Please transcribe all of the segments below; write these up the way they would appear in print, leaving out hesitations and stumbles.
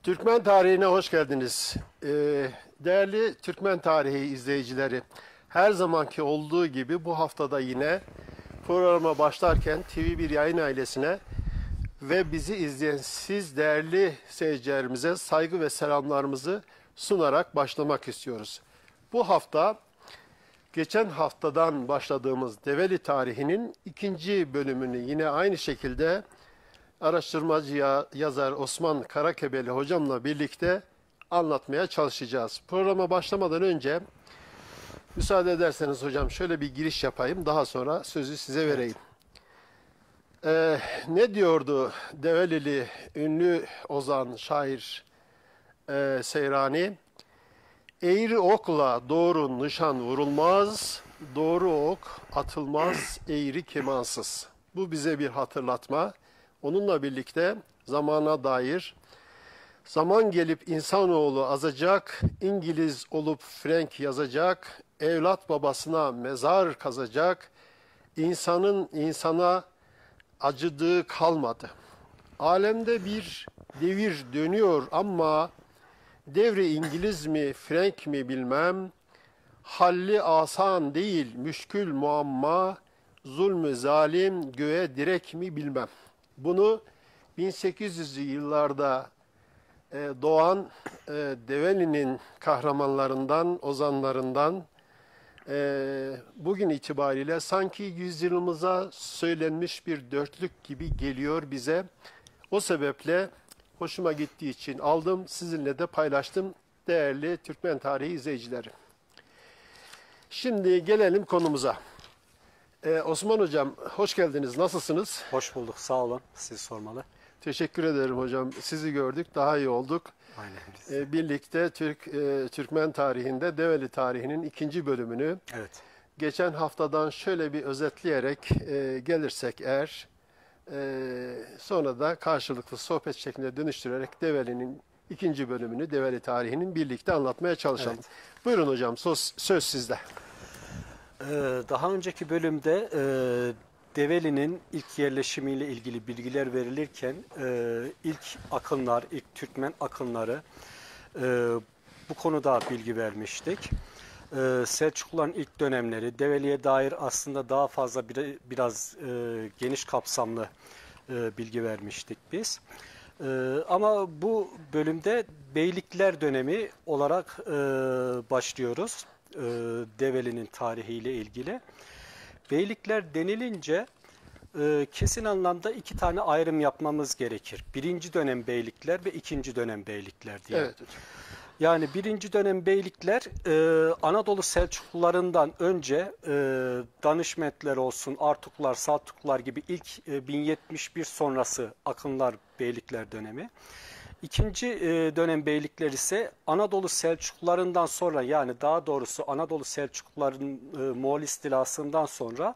Türkmen tarihine hoş geldiniz. Değerli Türkmen tarihi izleyicileri, her zamanki olduğu gibi bu haftada yine programa başlarken TV1 yayın ailesine ve bizi izleyen siz değerli seyircilerimize saygı ve selamlarımızı sunarak başlamak istiyoruz. Bu hafta geçen haftadan başladığımız Develi tarihinin ikinci bölümünü yine aynı şekilde araştırmacı yazar Osman Karakebeli hocamla birlikte anlatmaya çalışacağız. Programa başlamadan önce müsaade ederseniz hocam şöyle bir giriş yapayım. Daha sonra sözü size vereyim. Ne diyordu Develili ünlü ozan, şair Seyrani? Eğri okla doğru nişan vurulmaz, doğru ok atılmaz eğri kemansız. Bu bize bir hatırlatma. Onunla birlikte zamana dair, zaman gelip insanoğlu azacak, İngiliz olup Frank yazacak, evlat babasına mezar kazacak, insanın insana acıdığı kalmadı. Alemde bir devir dönüyor ama devri İngiliz mi, Frank mi bilmem, halli asan değil, müşkül muamma, zulmü zalim, göğe direk mi bilmem. Bunu 1800'lü yıllarda doğan Develi'nin kahramanlarından, ozanlarından bugün itibariyle sanki yüzyılımıza söylenmiş bir dörtlük gibi geliyor bize. O sebeple hoşuma gittiği için aldım, sizinle de paylaştım değerli Türkmen tarihi izleyicileri. Şimdi gelelim konumuza. Osman Hocam, hoş geldiniz. Nasılsınız? Hoş bulduk. Sağ olun. Siz sormalı. Teşekkür ederim hocam. Sizi gördük. Daha iyi olduk. Aynen. Birlikte Türkmen tarihinde Develi tarihinin ikinci bölümünü geçen haftadan şöyle bir özetleyerek gelirsek eğer sonra da karşılıklı sohbet şeklinde dönüştürerek Develi'nin ikinci bölümünü, Develi tarihinin birlikte anlatmaya çalışalım. Evet. Buyurun hocam. Söz sizde. Daha önceki bölümde Develi'nin ilk yerleşimiyle ilgili bilgiler verilirken ilk akınlar, ilk Türkmen akınları bu konuda bilgi vermiştik. Selçukluların ilk dönemleri, Develi'ye dair aslında daha fazla biraz geniş kapsamlı bilgi vermiştik biz. Ama bu bölümde Beylikler dönemi olarak başlıyoruz. Develi'nin tarihiyle ilgili. Beylikler denilince kesin anlamda iki tane ayrım yapmamız gerekir. Birinci dönem beylikler ve ikinci dönem beylikler diye. Evet hocam. Yani birinci dönem beylikler Anadolu Selçuklularından önce Danışmentler olsun, Artuklar, Saltuklar gibi ilk 1071 sonrası akınlar beylikler dönemi. İkinci dönem beylikler ise Anadolu Selçuklularından sonra, yani daha doğrusu Anadolu Selçukluların Moğol istilasından sonra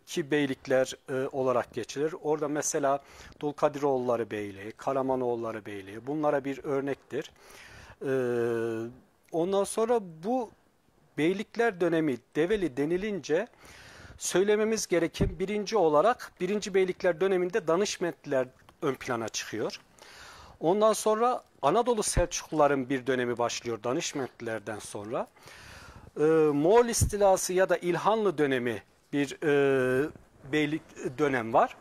ki beylikler olarak geçilir. Orada mesela Dulkadiroğulları Beyliği, Karamanoğulları Beyliği bunlara bir örnektir. Ondan sonra bu beylikler dönemi Develi denilince söylememiz gereken birinci olarak birinci beylikler döneminde Danışmentliler ön plana çıkıyor. Ondan sonra Anadolu Selçukluların bir dönemi başlıyor Danışmentlilerden sonra. Moğol istilası ya da İlhanlı dönemi bir beylik dönem var.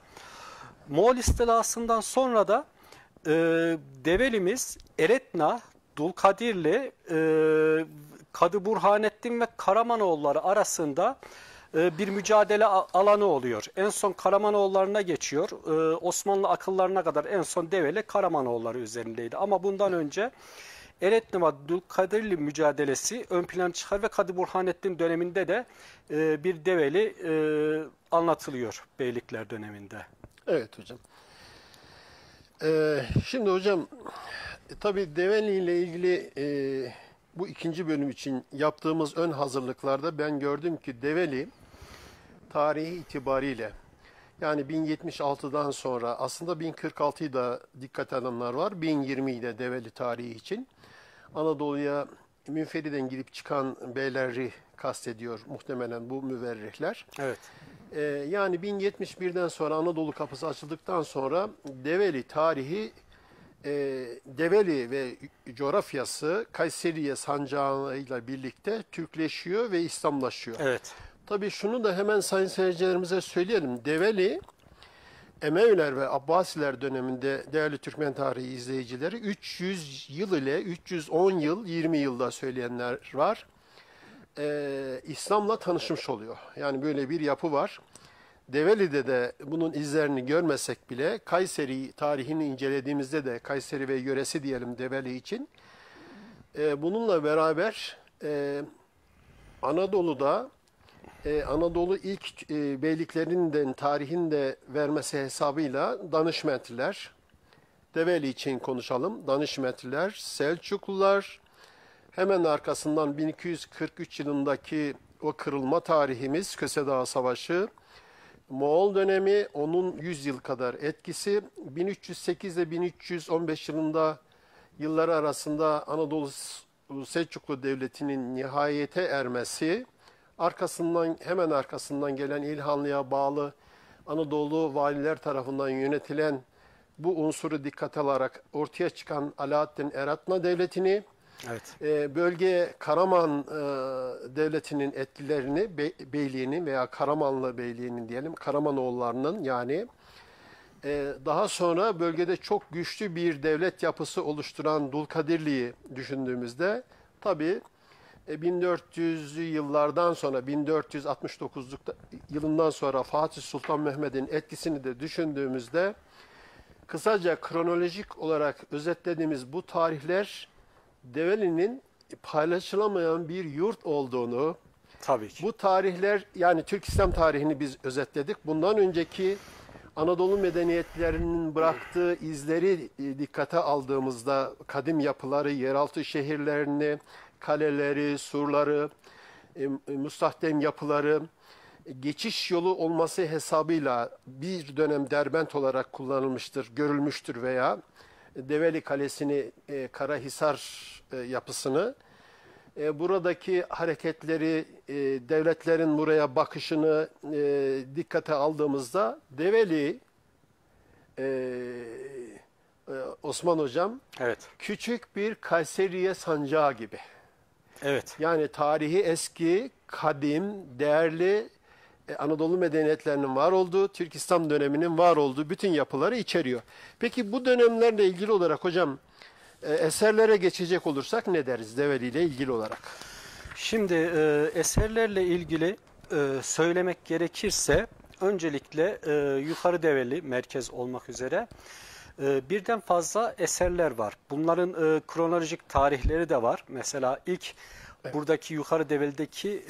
Moğol istilasından sonra da Develimiz Eretna, Dulkadirli, Kadı Burhanettin ve Karamanoğulları arasında bir mücadele alanı oluyor. En son Karamanoğullarına geçiyor. Osmanlı akıllarına kadar en son Develi Karamanoğulları üzerindeydi. Ama bundan önce Eretna ve Dulkadirli mücadelesi ön plana çıkar ve Kadı Burhanettin döneminde de bir Develi anlatılıyor beylikler döneminde. Evet hocam. Şimdi hocam tabii Develi ile ilgili bu ikinci bölüm için yaptığımız ön hazırlıklarda ben gördüm ki Develi tarihi itibariyle yani 1076'dan sonra aslında 1046'yı da dikkat edenler var. 1020'yi de Develi tarihi için Anadolu'ya münferiden girip çıkan beyleri kastediyor muhtemelen bu müverrihler. Evet. Yani 1071'den sonra Anadolu kapısı açıldıktan sonra Develi tarihi Develi ve coğrafyası Kayseriye sancağıyla birlikte Türkleşiyor ve İslamlaşıyor. Evet. Tabii şunu da hemen sayın seyircilerimize söyleyelim. Develi, Emeviler ve Abbasiler döneminde değerli Türkmen tarihi izleyicileri 300 yıl ile 310 yıl, 20 yılda söyleyenler var. İslam'la tanışmış oluyor. Yani böyle bir yapı var. Develi'de de bunun izlerini görmesek bile Kayseri tarihini incelediğimizde de Kayseri ve yöresi diyelim Develi için. Bununla beraber Anadolu'da Anadolu ilk beyliklerinin tarihini de vermesi hesabıyla Danışmentliler, Develi için konuşalım. Danışmentliler, Selçuklular, hemen arkasından 1243 yılındaki o kırılma tarihimiz Köse Dağı Savaşı, Moğol dönemi, onun 100 yıl kadar etkisi, 1308 ile 1315 yılında yılları arasında Anadolu Selçuklu Devleti'nin nihayete ermesi, hemen arkasından gelen İlhanlı'ya bağlı Anadolu valiler tarafından yönetilen bu unsuru dikkate alarak ortaya çıkan Alaaddin Eratna Devleti'ni, Evet. bölgeye Karaman devletinin etkilerini, beyliğinin veya Karamanlı beyliğinin diyelim, Karamanoğullarının yani daha sonra bölgede çok güçlü bir devlet yapısı oluşturan Dulkadirli'yi düşündüğümüzde tabii 1400'lü yıllardan sonra 1469 yılından sonra Fatih Sultan Mehmet'in etkisini de düşündüğümüzde kısaca kronolojik olarak özetlediğimiz bu tarihler Develi'nin paylaşılamayan bir yurt olduğunu, Tabii ki. bu tarihler yani Türk İslam tarihini biz özetledik. Bundan önceki Anadolu medeniyetlerinin bıraktığı izleri dikkate aldığımızda kadim yapıları, yeraltı şehirlerini, kaleleri, surları, müstahdem yapıları, geçiş yolu olması hesabıyla bir dönem Derbent olarak kullanılmıştır, görülmüştür veya Develi Kalesi'ni, Karahisar yapısını, buradaki hareketleri, devletlerin buraya bakışını dikkate aldığımızda Develi, Osman Hocam, Evet. küçük bir Kayseriye sancağı gibi. Evet. Yani tarihi eski, kadim, değerli Anadolu medeniyetlerinin var olduğu, Türk İslam döneminin var olduğu bütün yapıları içeriyor. Peki bu dönemlerle ilgili olarak hocam eserlere geçecek olursak ne deriz Develi ile ilgili olarak? Şimdi eserlerle ilgili söylemek gerekirse öncelikle Yukarı Develi merkez olmak üzere birden fazla eserler var. Bunların kronolojik tarihleri de var. Mesela ilk buradaki Yukarı Develi'deki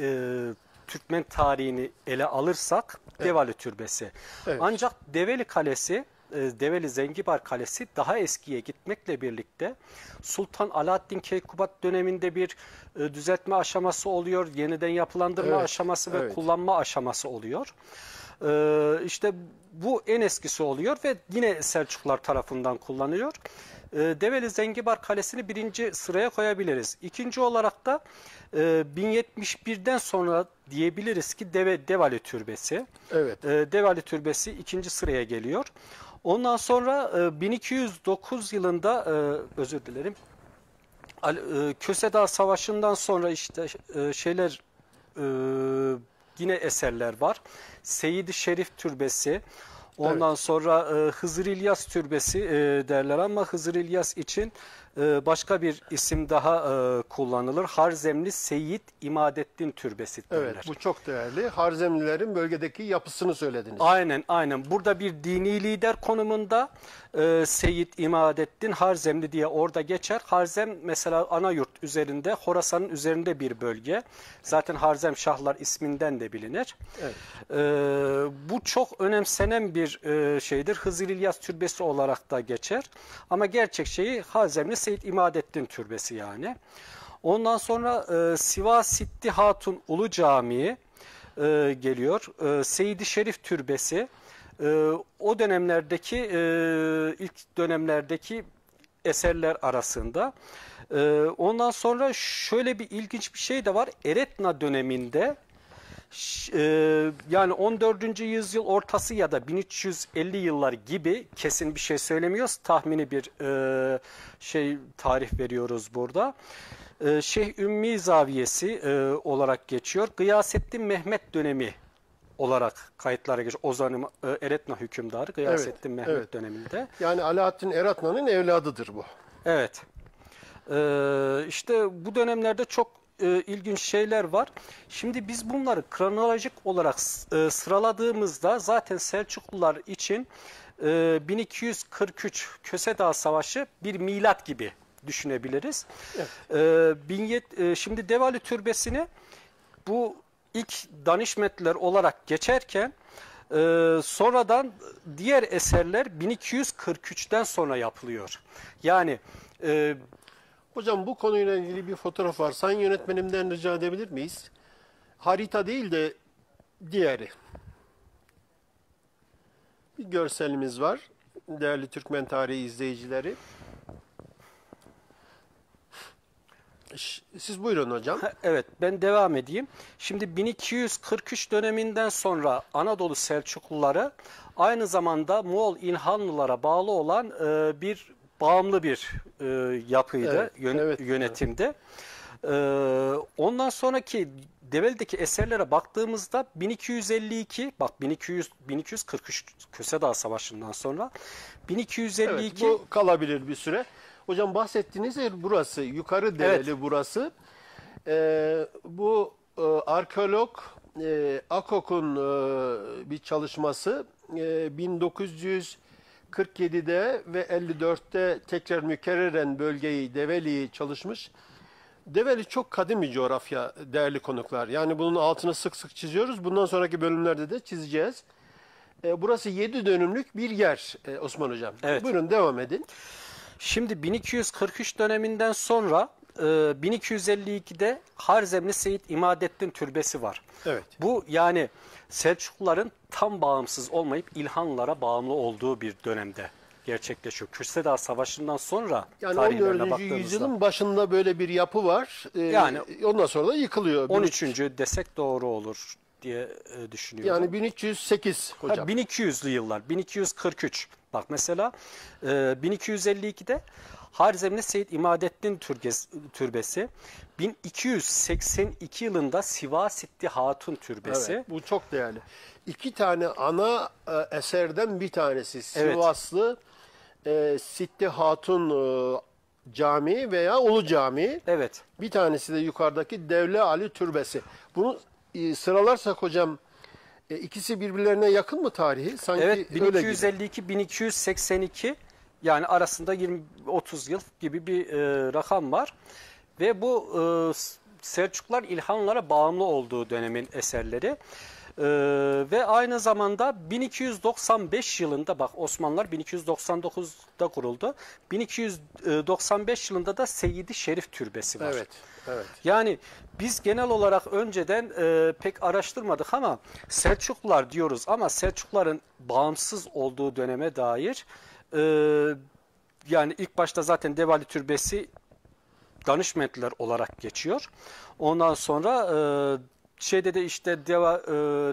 Türkmen tarihini ele alırsak Develi Türbesi. Evet. Ancak Develi Kalesi, Develi Zengibar Kalesi daha eskiye gitmekle birlikte Sultan Alaaddin Keykubat döneminde bir düzeltme aşaması oluyor, yeniden yapılandırma aşaması ve kullanma aşaması oluyor. İşte bu en eskisi oluyor ve yine Selçuklular tarafından kullanılıyor. Develi Zengibar Kalesi'ni birinci sıraya koyabiliriz. İkinci olarak da 1071'den sonra diyebiliriz ki Develi Türbesi. Evet. Develi Türbesi ikinci sıraya geliyor. Ondan sonra 1209 yılında özür dilerim. Köse Dağı Savaşı'ndan sonra işte yine eserler var. Seyyid-i Şerif Türbesi. Ondan sonra Hızır İlyas Türbesi derler ama Hızır İlyas için başka bir isim daha kullanılır. Harzemli Seyyid İmadettin Türbesi derler. Evet, bu çok değerli. Harzemlilerin bölgedeki yapısını söylediniz. Aynen, aynen. Burada bir dini lider konumunda Seyyid İmadettin Harzemli diye orada geçer. Harzem mesela Anayurt üzerinde, Horasan'ın üzerinde bir bölge. Zaten Harzem Şahlar isminden de bilinir. Evet. Bu çok önemsenen bir şeydir. Hızır İlyas Türbesi olarak da geçer. Ama gerçek şeyi Harzemli Seyyid İmadettin Türbesi yani. Ondan sonra Sivas Sitti Hatun Ulu Camii geliyor. Seyyid-i Şerif Türbesi o dönemlerdeki ilk dönemlerdeki eserler arasında. Ondan sonra şöyle bir ilginç bir şey de var. Eretna döneminde Yani 14. yüzyıl ortası ya da 1350 yıllar gibi, kesin bir şey söylemiyoruz. Tahmini bir tarih veriyoruz burada. Şeyh Ümmi Zaviyesi olarak geçiyor. Gıyasettin Mehmet dönemi olarak kayıtlara geçiyor. Ozan Eretna hükümdarı Gıyasettin Mehmet evet. döneminde. Yani Alaaddin Eretna'nın evladıdır bu. Evet. İşte bu dönemlerde çok ilginç şeyler var. Şimdi biz bunları kronolojik olarak sıraladığımızda zaten Selçuklular için 1243 Köse Dağı Savaşı bir milat gibi düşünebiliriz. Evet. Şimdi Devali Türbesi'ni bu ilk Danişmetler olarak geçerken sonradan diğer eserler 1243'ten sonra yapılıyor. Yani Hocam bu konuyla ilgili bir fotoğraf var. Sayın yönetmenimden rica edebilir miyiz? Harita değil de diğeri. Bir görselimiz var. Değerli Türkmen tarihi izleyicileri. Siz buyurun hocam. evet, ben devam edeyim. Şimdi 1243 döneminden sonra Anadolu Selçukluları aynı zamanda Moğol İlhanlılara bağlı olan bağımlı bir yapıydı, yönetimde. Ondan sonraki Develi'deki eserlere baktığımızda 1252, bak 1243 Köse Dağı Savaşı'ndan sonra 1252 Evet, bu kalabilir bir süre. Hocam bahsettiğiniz yer burası. Yukarı Develi, evet. Burası. Bu arkeolog Akok'un bir çalışması 1947'de ve 54'te tekrar mükerreren bölgeyi, Develi'yi çalışmış. Develi çok kadim bir coğrafya değerli konuklar. Yani bunun altını sık sık çiziyoruz. Bundan sonraki bölümlerde de çizeceğiz. Burası 7 dönümlük bir yer Osman Hocam. Evet. Buyurun devam edin. Şimdi 1243 döneminden sonra 1252'de Harzemli Seyyid İmadettin Türbesi var. Evet. Bu yani Selçukluların tam bağımsız olmayıp İlhanlılara bağımlı olduğu bir dönemde gerçekleşiyor. Köse Savaşı'ndan sonra yani tarihlerine 14. baktığımızda. yüzyılın başında böyle bir yapı var. Yani ondan sonra da yıkılıyor. 13. desek doğru olur diye düşünüyorum. Yani 1308 hocam. 1200'lü yıllar, 1243. Bak mesela 1252'de Harzemli Seyyid İmadettin Türbesi, 1282 yılında Sivasitti Hatun Türbesi. Evet, bu çok değerli. İki tane ana eserden bir tanesi Sivaslı Sitti Hatun Camii veya Ulu Camii. Evet. Bir tanesi de yukarıdaki Devle Ali Türbesi. Bunu sıralarsak hocam ikisi birbirlerine yakın mı tarihi? Sanki evet, 1252-1282 yani arasında 20-30 yıl gibi bir rakam var. Ve bu Selçuklular İlhanlılara bağımlı olduğu dönemin eserleri. Ve aynı zamanda 1295 yılında, bak Osmanlılar 1299'da kuruldu. 1295 yılında da Seyyid-i Şerif Türbesi var. Evet, evet. Yani biz genel olarak önceden pek araştırmadık ama Selçuklular diyoruz ama Selçukluların bağımsız olduğu döneme dair yani ilk başta zaten Devali Türbesi Danışmentler olarak geçiyor. Ondan sonra şeyde de işte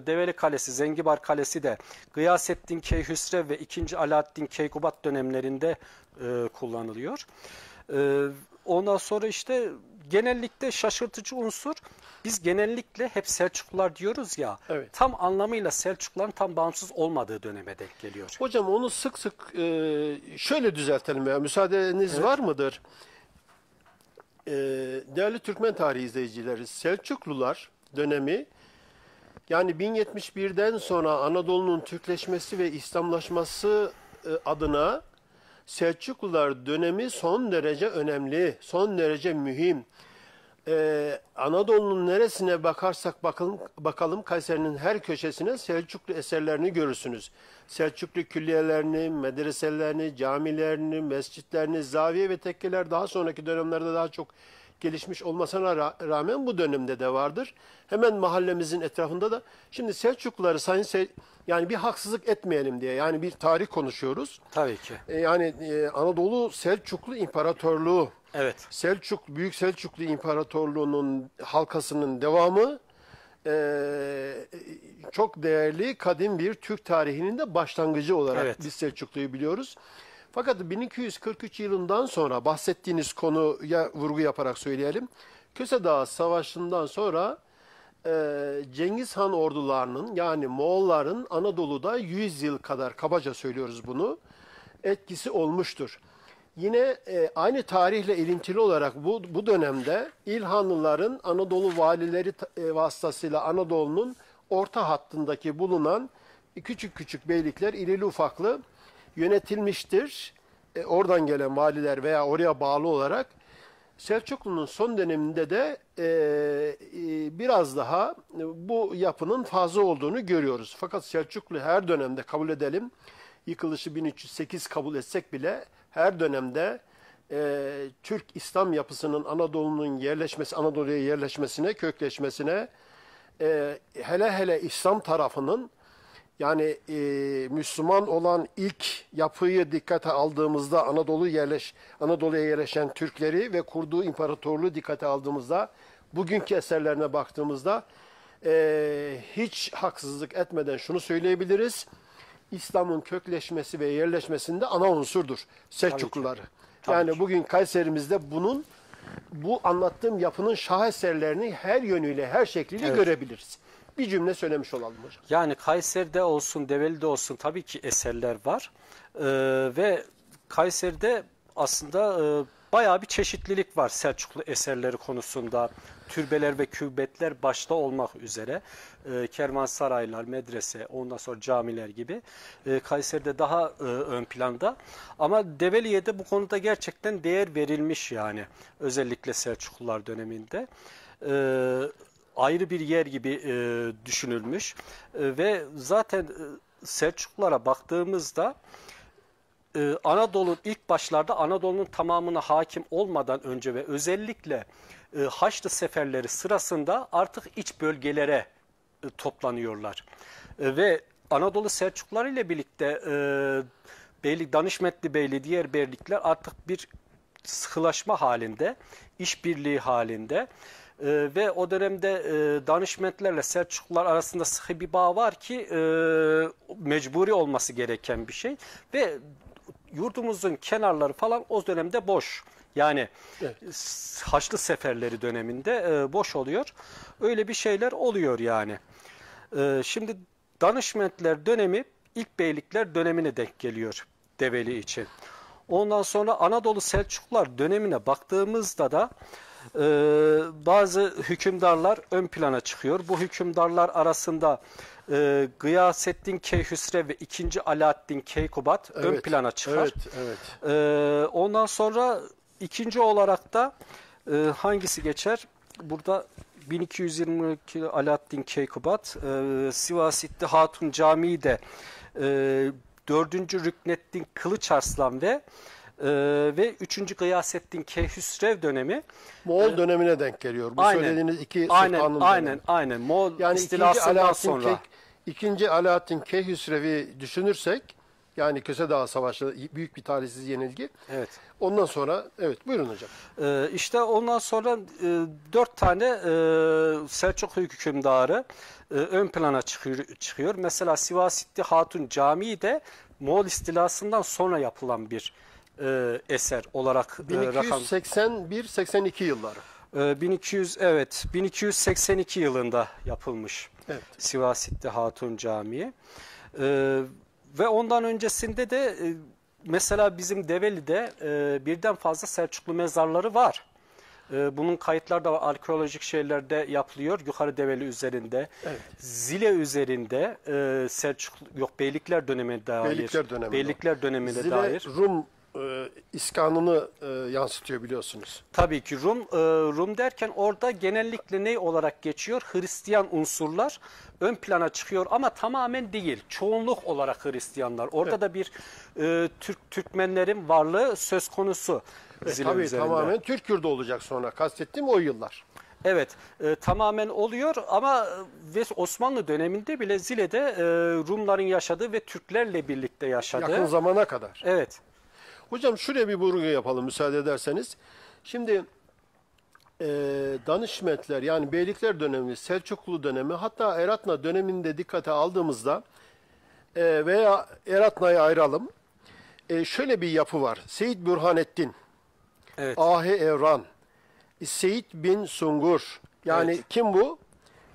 Develi Kalesi, Zengibar Kalesi de Gıyasettin Keyhüsrev ve 2. Alaaddin Keykubat dönemlerinde kullanılıyor. Ondan sonra işte genellikle şaşırtıcı unsur, biz genellikle hep Selçuklular diyoruz ya, evet. Tam anlamıyla Selçukluların tam bağımsız olmadığı döneme denk geliyor. Hocam onu sık sık şöyle düzeltelim ya, müsaadeniz var mıdır? Değerli Türkmen tarihi izleyicileri, Selçuklular dönemi, yani 1071'den sonra Anadolu'nun Türkleşmesi ve İslamlaşması adına Selçuklular dönemi son derece önemli, son derece mühim. Anadolu'nun neresine bakarsak bakalım Kayseri'nin her köşesine Selçuklu eserlerini görürsünüz. Selçuklu külliyelerini, medreselerini, camilerini, mescitlerini, zaviye ve tekkeler daha sonraki dönemlerde daha çok gelişmiş olmasına rağmen bu dönemde de vardır. Hemen mahallemizin etrafında da. Şimdi Selçukluları yani bir haksızlık etmeyelim diye, yani bir tarih konuşuyoruz. Tabii ki. Yani Anadolu Selçuklu İmparatorluğu. Evet. Büyük Selçuklu İmparatorluğu'nun halkasının devamı çok değerli kadim bir Türk tarihinin de başlangıcı olarak Evet. biz Selçuklu'yu biliyoruz. Fakat 1243 yılından sonra bahsettiğiniz konuya vurgu yaparak söyleyelim. Köse Dağı Savaşı'ndan sonra Cengiz Han ordularının yani Moğolların Anadolu'da 100 yıl kadar kabaca söylüyoruz bunu etkisi olmuştur. Yine aynı tarihle ilintili olarak bu dönemde İlhanlıların Anadolu valileri vasıtasıyla Anadolu'nun orta hattındaki bulunan küçük küçük beylikler irili ufaklı yönetilmiştir. Oradan gelen valiler veya oraya bağlı olarak Selçuklu'nun son döneminde de biraz daha bu yapının fazla olduğunu görüyoruz. Fakat Selçuklu her dönemde kabul edelim, yıkılışı 1308 kabul etsek bile her dönemde Türk İslam yapısının Anadolu'nun yerleşmesi, Anadolu'ya yerleşmesine, kökleşmesine, hele hele İslam tarafının yani Müslüman olan ilk yapıyı dikkate aldığımızda Anadolu'ya yerleşen Türkleri ve kurduğu imparatorluğu dikkate aldığımızda bugünkü eserlerine baktığımızda hiç haksızlık etmeden şunu söyleyebiliriz. İslam'ın kökleşmesi ve yerleşmesinde ana unsurdur Selçukluları. Yani bugün Kayserimizde bu anlattığım yapının şaheserlerini her yönüyle, her şekliyle görebiliriz. Bir cümle söylemiş olalım hocam. Yani Kayseri'de olsun, Develi'de olsun tabii ki eserler var. Ve Kayseri'de aslında bayağı bir çeşitlilik var Selçuklu eserleri konusunda. Türbeler ve kübetler başta olmak üzere. Kervansaraylar, medrese, ondan sonra camiler gibi. Kayseri'de daha ön planda. Ama Develi'ye de bu konuda gerçekten değer verilmiş yani. Özellikle Selçuklular döneminde. Ayrı bir yer gibi düşünülmüş ve zaten Selçuklulara baktığımızda Anadolu'nun ilk başlarda Anadolu'nun tamamına hakim olmadan önce ve özellikle Haçlı seferleri sırasında artık iç bölgelere toplanıyorlar. Ve Anadolu Selçukluları ile birlikte Danışmetli Beyli diğer beylikler artık bir sıkılaşma halinde, işbirliği halinde. Ve o dönemde Danışmentlerle Selçuklular arasında sıkı bir bağ var ki mecburi olması gereken bir şey. Ve yurdumuzun kenarları falan o dönemde boş. Yani evet. Haçlı seferleri döneminde boş oluyor. Öyle bir şeyler oluyor yani. Şimdi Danışmentler dönemi ilk beylikler dönemine denk geliyor Develi için. Ondan sonra Anadolu Selçuklular dönemine baktığımızda da bazı hükümdarlar ön plana çıkıyor. Bu hükümdarlar arasında Gıyasettin Keyhüsrev ve 2. Alaaddin Keykubat ön plana çıkar. Ondan sonra ikinci olarak da hangisi geçer? Burada 1222 Alaaddin Keykubat, Sivasitli Hatun Camii de 4. Rükneddin Kılıçarslan ve 3. Gıyasettin Keyhüsrev dönemi Moğol dönemine denk geliyor. Bu söylediğiniz iki sultanın dönemi. Aynen. Moğol yani istilasından sonra. 2. Alaaddin Keyhüsrev'i düşünürsek yani Köse Dağı Savaşı büyük bir talihsiz yenilgi. Evet. Ondan sonra evet buyurun hocam. İşte ondan sonra 4 tane Selçuklu hükümdarı ön plana çıkıyor. Mesela Sivasitli Hatun Camii de Moğol istilasından sonra yapılan bir eser olarak 1281-82 yılları. 1282 yılında yapılmış. Evet. Sivasitli Hatun Camii. Ve ondan öncesinde de mesela bizim Develi'de birden fazla Selçuklu mezarları var. Bunun kayıtları da var. Arkeolojik şeylerde yapılıyor. Yukarı Develi üzerinde. Evet. Zile üzerinde Beylikler dönemine dair. Beylikler dönemine Zile, dair. Rum iskanını yansıtıyor biliyorsunuz. Tabii ki Rum derken orada genellikle ne olarak geçiyor? Hristiyan unsurlar ön plana çıkıyor ama tamamen değil. Çoğunluk olarak Hristiyanlar. Orada da bir Türkmenlerin varlığı söz konusu. Tabii üzerinde. Tamamen Türk yurdu olacak sonra. Kastettiğim o yıllar. Evet, tamamen oluyor ama ve Osmanlı döneminde bile Zile'de Rumların yaşadığı ve Türklerle birlikte yaşadığı. Yakın zamana kadar. Evet. Hocam şuraya bir vurgu yapalım müsaade ederseniz. Şimdi Danışmentler yani beylikler dönemi, Selçuklu dönemi hatta Eratna döneminde dikkate aldığımızda veya Eratna'yı ayıralım. Şöyle bir yapı var. Seyyid Burhanettin, Evet. Ahi Evran, Seyyid bin Sungur. Yani Evet. kim bu?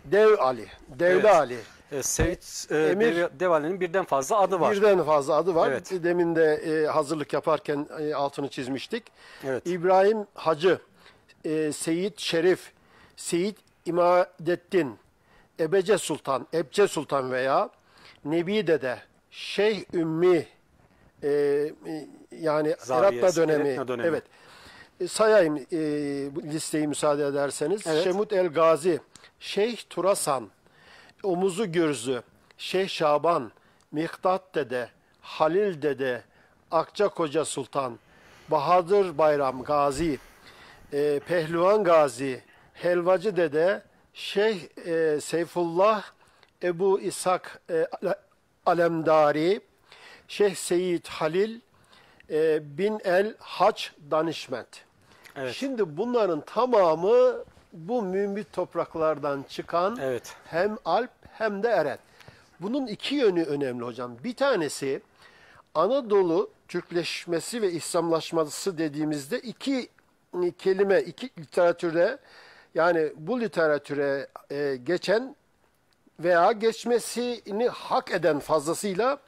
Dev Ali, Devli Evet. Ali. Seyit Emir- Devali'nin birden fazla adı var. Birden fazla adı var. Evet. Demin de hazırlık yaparken altını çizmiştik. Evet. İbrahim Hacı, Seyyid Şerif, Seyyid İmadettin, Ebce Sultan veya Nebi Dede, Şeyh Ümmi, yani Zaviyesi, Eratna dönemi. Eratna dönemi. Evet. Sayayım bu listeyi müsaade ederseniz. Evet. Şemut El Gazi, Şeyh Turasan, Omuzu Gürzü, Şeyh Şaban, Miktat Dede, Halil Dede, Akçakoca Sultan, Bahadır Bayram Gazi, Pehlivan Gazi, Helvacı Dede, Şeyh Seyfullah, Ebu İshak Alemdari, Şeyh Seyyid Halil bin El Haç Danışment. Evet. Şimdi bunların tamamı bu mümbit topraklardan çıkan Evet. hem Alp hem de Eren. Bunun iki yönü önemli hocam. Bir tanesi Anadolu Türkleşmesi ve İslamlaşması dediğimizde iki kelime, iki literatüre yani bu literatüre geçen veya geçmesini hak eden fazlasıyla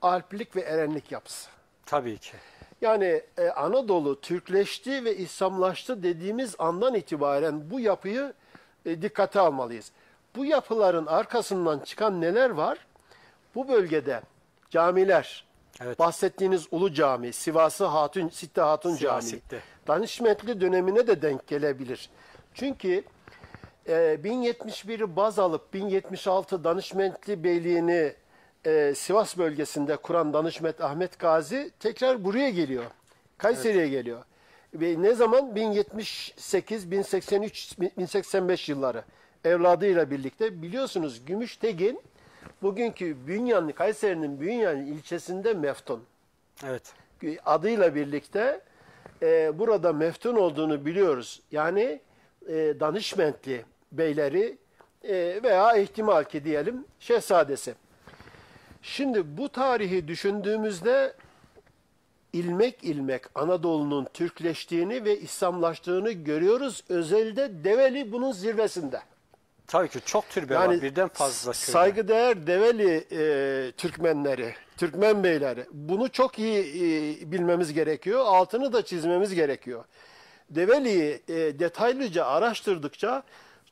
Alplik ve Erenlik yapısı. Tabii ki. Yani Anadolu Türkleşti ve İslamlaştı dediğimiz andan itibaren bu yapıyı dikkate almalıyız. Bu yapıların arkasından çıkan neler var? Bu bölgede camiler, Evet. bahsettiğiniz Ulu Cami, Sivası Hatun, Sitte Hatun Sivas Camii, Sitte. Danışmentli dönemine de denk gelebilir. Çünkü 1071'i baz alıp 1076 Danışmentli Beyliğini Sivas bölgesinde kuran Danışmet Ahmet Gazi tekrar buraya geliyor. Kayseri'ye geliyor. Ve ne zaman? 1078, 1083, 1085 yılları evladıyla birlikte. Biliyorsunuz Gümüştegin bugünkü Kayseri'nin Bünyan ilçesinde meftun. Evet. Adıyla birlikte burada meftun olduğunu biliyoruz. Yani Danışmentli beyleri veya ihtimal ki diyelim şehzadesi. Şimdi bu tarihi düşündüğümüzde ilmek ilmek Anadolu'nun Türkleştiğini ve İslamlaştığını görüyoruz. Özellikle Develi bunun zirvesinde. Tabii ki çok türbe var. Birden fazla türbe. Saygıdeğer Develi Türkmenleri, Türkmen beyleri bunu çok iyi bilmemiz gerekiyor. Altını da çizmemiz gerekiyor. Develi'yi detaylıca araştırdıkça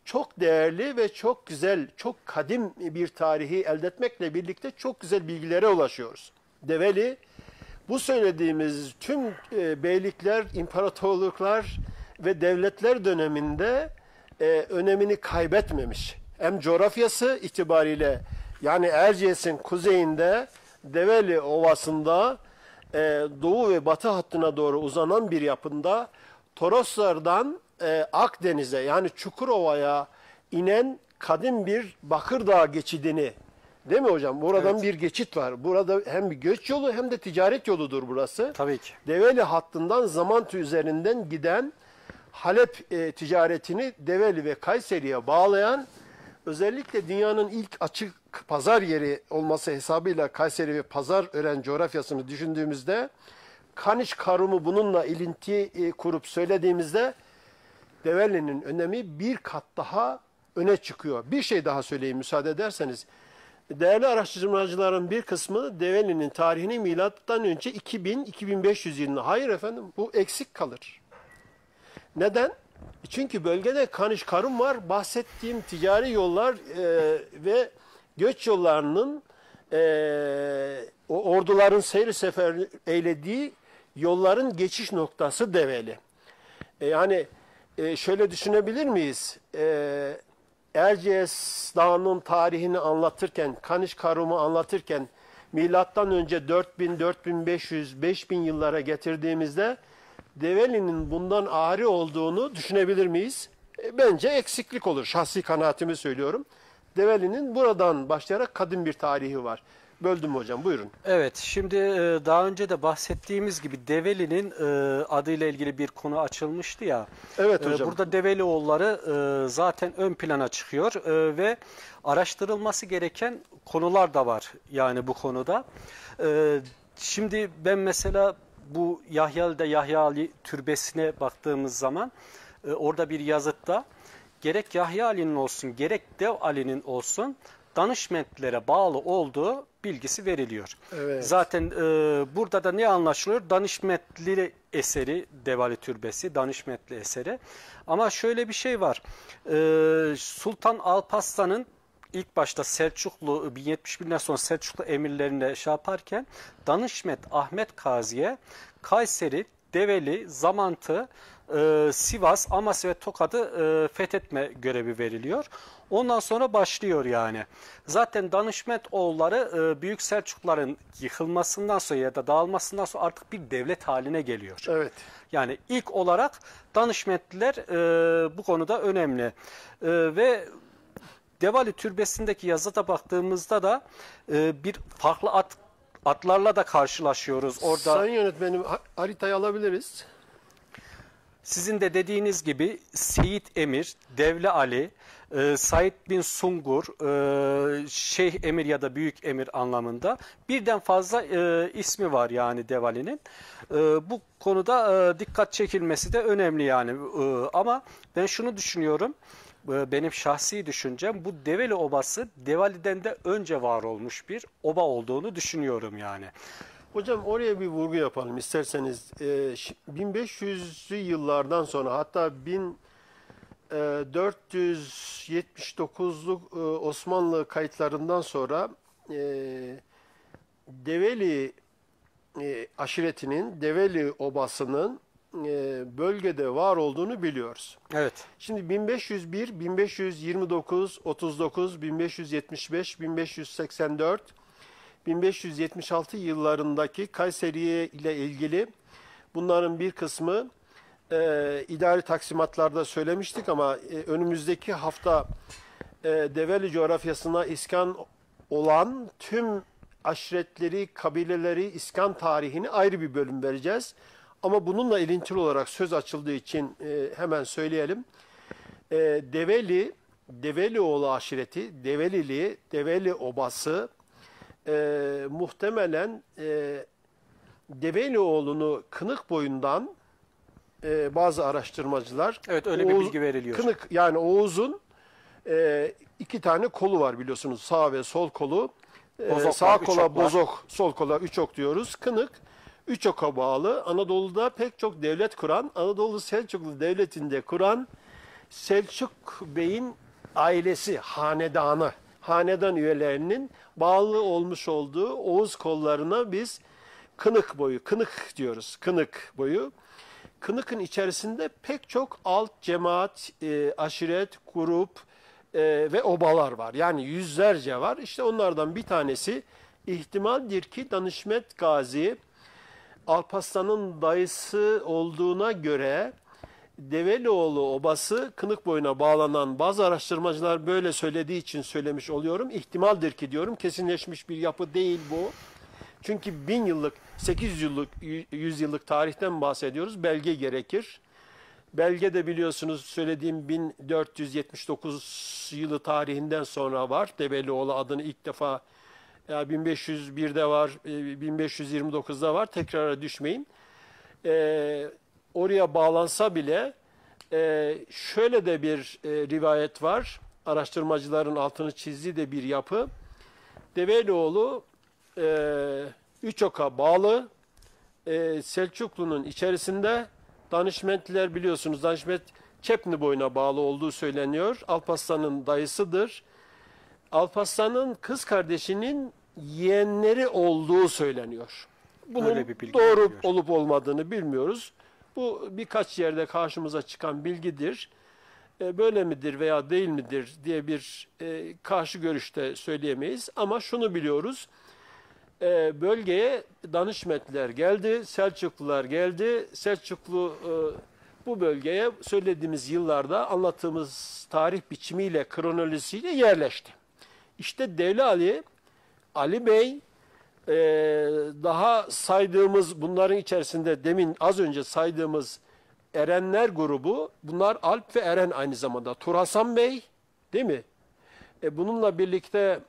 çok değerli ve çok güzel, çok kadim bir tarihi elde etmekle birlikte çok güzel bilgilere ulaşıyoruz. Develi, bu söylediğimiz tüm beylikler, imparatorluklar ve devletler döneminde önemini kaybetmemiş. Hem coğrafyası itibariyle yani Erciyes'in kuzeyinde Develi Ovası'nda doğu ve batı hattına doğru uzanan bir yapında Toroslardan Akdeniz'e yani Çukurova'ya inen kadim bir Bakırdağ geçidini, değil mi hocam? Buradan Evet. bir geçit var. Burada hem bir göç yolu hem de ticaret yoludur burası. Tabii ki. Develi hattından Zamantı üzerinden giden Halep ticaretini Develi ve Kayseri'ye bağlayan, özellikle dünyanın ilk açık pazar yeri olması hesabıyla Kayseri ve Pazarören coğrafyasını düşündüğümüzde, Kaniş Karum'u bununla ilinti kurup söylediğimizde Develi'nin önemi bir kat daha öne çıkıyor. Bir şey daha söyleyeyim müsaade ederseniz. Değerli araştırmacıların bir kısmı Develi'nin tarihini milattan önce 2000-2500 yılında. Hayır efendim, bu eksik kalır. Neden? Çünkü bölgede Kaniş Karun var. Bahsettiğim ticari yollar ve göç yollarının o orduların seyri sefer eylediği yolların geçiş noktası Develi. Yani şöyle düşünebilir miyiz? Erciyes Dağı'nın tarihini anlatırken, Kaniş Karum'u anlatırken milattan önce 4000, 4500, 5000 yıllara getirdiğimizde Develi'nin bundan ağrı olduğunu düşünebilir miyiz? Bence eksiklik olur. Şahsi kanaatimi söylüyorum. Develi'nin buradan başlayarak kadim bir tarihi var. Böldüm hocam, buyurun. Evet, şimdi daha önce de bahsettiğimiz gibi Develi'nin adıyla ilgili bir konu açılmıştı ya. Evet hocam. Burada Develioğulları zaten ön plana çıkıyor ve araştırılması gereken konular da var yani bu konuda. Şimdi ben mesela bu Yahya'da Yahya Ali türbesine baktığımız zaman orada bir yazıtta gerek Yahya Ali'nin olsun gerek Dev Ali'nin olsun Danışmentlere bağlı olduğu bilgisi veriliyor. Evet. Zaten burada da ne anlaşılıyor? Danışmetli eseri, Devali Türbesi, Danışmetli eseri. Ama şöyle bir şey var. Sultan Alparslan'ın ilk başta Selçuklu, 1071'den sonra Selçuklu emirlerine şey yaparken Danışmet Ahmet Kazi'ye Kayseri, Develi, Zamantı, Sivas, Amasya ve Tokat'ı fethetme görevi veriliyor. Ondan sonra başlıyor yani. Zaten Danışmet oğulları Büyük Selçukluların yıkılmasından sonra ya da dağılmasından sonra artık bir devlet haline geliyor. Evet. Yani ilk olarak Danışmetliler bu konuda önemli. Ve Devali Türbesi'ndeki yazıda baktığımızda da bir farklı atlarla da karşılaşıyoruz. Orada Sayın yönetmenim, haritayı alabiliriz. sizin de dediğiniz gibi Seyit Emir, Devle Ali, Said bin Sungur, Şeyh Emir ya da Büyük Emir anlamında birden fazla ismi var yani Devali'nin. Bu konuda dikkat çekilmesi de önemli yani. Ama ben şunu düşünüyorum, benim şahsi düşüncem bu Develi Obası Devali'den de önce var olmuş bir oba olduğunu düşünüyorum yani. Hocam oraya bir vurgu yapalım isterseniz. 1500'lü yıllardan sonra, hatta 1479'luk Osmanlı kayıtlarından sonra Develi aşiretinin, Develi obasının bölgede var olduğunu biliyoruz. Evet. Şimdi 1501, 1529, 39, 1575, 1584, 1576 yıllarındaki Kayseri ile ilgili bunların bir kısmı idari taksimatlarda söylemiştik ama önümüzdeki hafta Develi coğrafyasına iskan olan tüm aşiretleri, kabileleri, iskan tarihini ayrı bir bölüm vereceğiz. Ama bununla ilintili olarak söz açıldığı için hemen söyleyelim. Develioğlu aşireti, Develili, Develi obası muhtemelen Develioğlu'nu Kınık boyundan bazı araştırmacılar, Evet, öyle bir bilgi veriliyor. Kınık, yani Oğuz'un iki tane kolu var biliyorsunuz, sağ ve sol kolu. Bozok Sağ var, üç kola ok var. bozok, sol kola üç ok diyoruz. Kınık üç oka bağlı. Anadolu'da pek çok devlet kuran, Anadolu Selçuklu Devleti'nde kuran Selçuk Bey'in ailesi, hanedanı, hanedan üyelerinin bağlı olmuş olduğu Oğuz kollarına biz Kınık boyu, Kınık diyoruz, Kınık boyu. Kınık'ın içerisinde pek çok alt cemaat, aşiret, grup ve obalar var. Yani yüzlerce var. İşte onlardan bir tanesi ihtimaldir ki Danışmet Gazi Alparslan'ın dayısı olduğuna göre Develioğlu obası Kınık boyuna bağlanan bazı araştırmacılar böyle söylediği için söylemiş oluyorum. İhtimaldir ki diyorum. Kesinleşmiş bir yapı değil bu. Çünkü 1000 yıllık, 800 yıllık, 100 yıllık tarihten bahsediyoruz. Belge gerekir. Belge de biliyorsunuz söylediğim 1479 yılı tarihinden sonra var. Develioğlu adını ilk defa 1501'de var, 1529'da var. Tekrara düşmeyin. Oraya bağlansa bile şöyle de bir rivayet var. Araştırmacıların altını çizdiği de bir yapı. Develioğlu üç oka bağlı, Selçuklu'nun içerisinde. Danışmentliler biliyorsunuz, Danışmet Çepni boyuna bağlı olduğu söyleniyor. Alparslan'ın dayısıdır. Alparslan'ın kız kardeşinin yeğenleri olduğu söyleniyor. Bunun Öyle bir bilgi doğru veriliyor. olup olmadığını bilmiyoruz. Bu birkaç yerde karşımıza çıkan bilgidir. Böyle midir veya değil midir diye bir karşı görüşte söyleyemeyiz. Ama şunu biliyoruz. Bölgeye Danışmetliler geldi, Selçuklular geldi. Selçuklu bu bölgeye söylediğimiz yıllarda anlattığımız tarih biçimiyle, kronolojisiyle yerleşti. İşte Devli Ali, Ali Bey daha saydığımız bunların içerisinde demin az önce saydığımız Erenler grubu, bunlar Alp ve Eren aynı zamanda. Tur Hasan Bey, değil mi? Bununla birlikte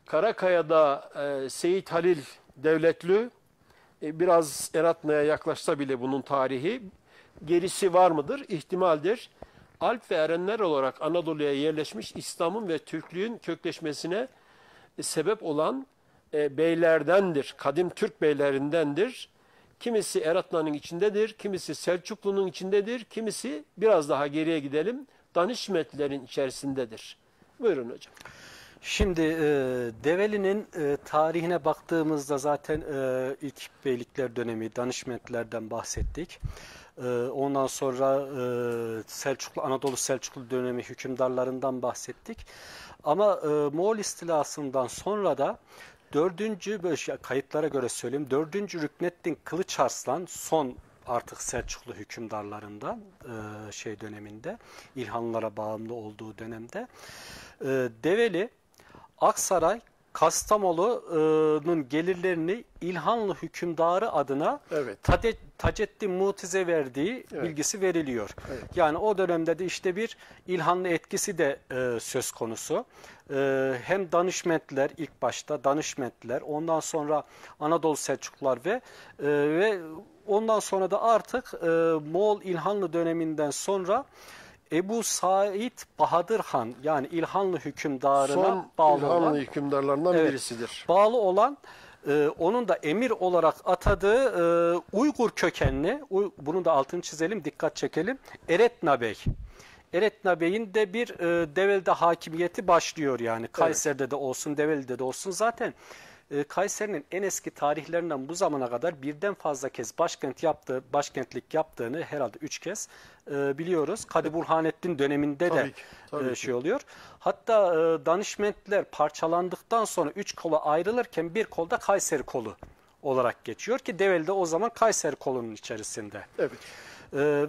Karakaya'da Seyit Halil Devletlü, biraz Eratna'ya yaklaşsa bile bunun tarihi, gerisi var mıdır? İhtimaldir. Alp ve Erenler olarak Anadolu'ya yerleşmiş, İslam'ın ve Türklüğün kökleşmesine sebep olan beylerdendir. Kadim Türk beylerindendir. Kimisi Eratna'nın içindedir, kimisi Selçuklu'nun içindedir, kimisi biraz daha geriye gidelim, Danişmetlerin içerisindedir. Buyurun hocam. Şimdi Develi'nin tarihine baktığımızda zaten ilk beylikler dönemi Danişmentlerden bahsettik. Ondan sonra Anadolu Selçuklu dönemi hükümdarlarından bahsettik. Ama Moğol istilasından sonra da kayıtlara göre söyleyeyim, 4. Rükneddin Kılıçarslan son artık Selçuklu hükümdarlarından döneminde, İlhanlılara bağımlı olduğu dönemde Develi Aksaray, Kastamonu'nun gelirlerini İlhanlı hükümdarı adına Taceddin Mu'tize verdiği bilgisi veriliyor. Evet. Yani o dönemde de işte bir İlhanlı etkisi de söz konusu. Hem Danışmentler, ilk başta Danışmentler, ondan sonra Anadolu Selçuklular ve ondan sonra da artık Moğol İlhanlı döneminden sonra Ebu Said Bahadır Han, yani İlhanlı hükümdarına bağlı olan, İlhanlı hükümdarlarından birisidir. Bağlı olan, onun da emir olarak atadığı Uygur kökenli, bunu da altını çizelim, dikkat çekelim, Eretna Bey. Eretna Bey'in de bir Develi'de hakimiyeti başlıyor yani. Kayseri'de de olsun, Develi'de de olsun. Zaten Kayseri'nin en eski tarihlerinden bu zamana kadar birden fazla kez başkentlik yaptığını, herhalde 3 kez biliyoruz. Kadı Burhanettin döneminde tabii ki oluyor. Hatta Danişmentler parçalandıktan sonra 3 kola ayrılırken bir kolda Kayseri kolu olarak geçiyor ki Develi'de o zaman Kayseri kolunun içerisinde. Evet.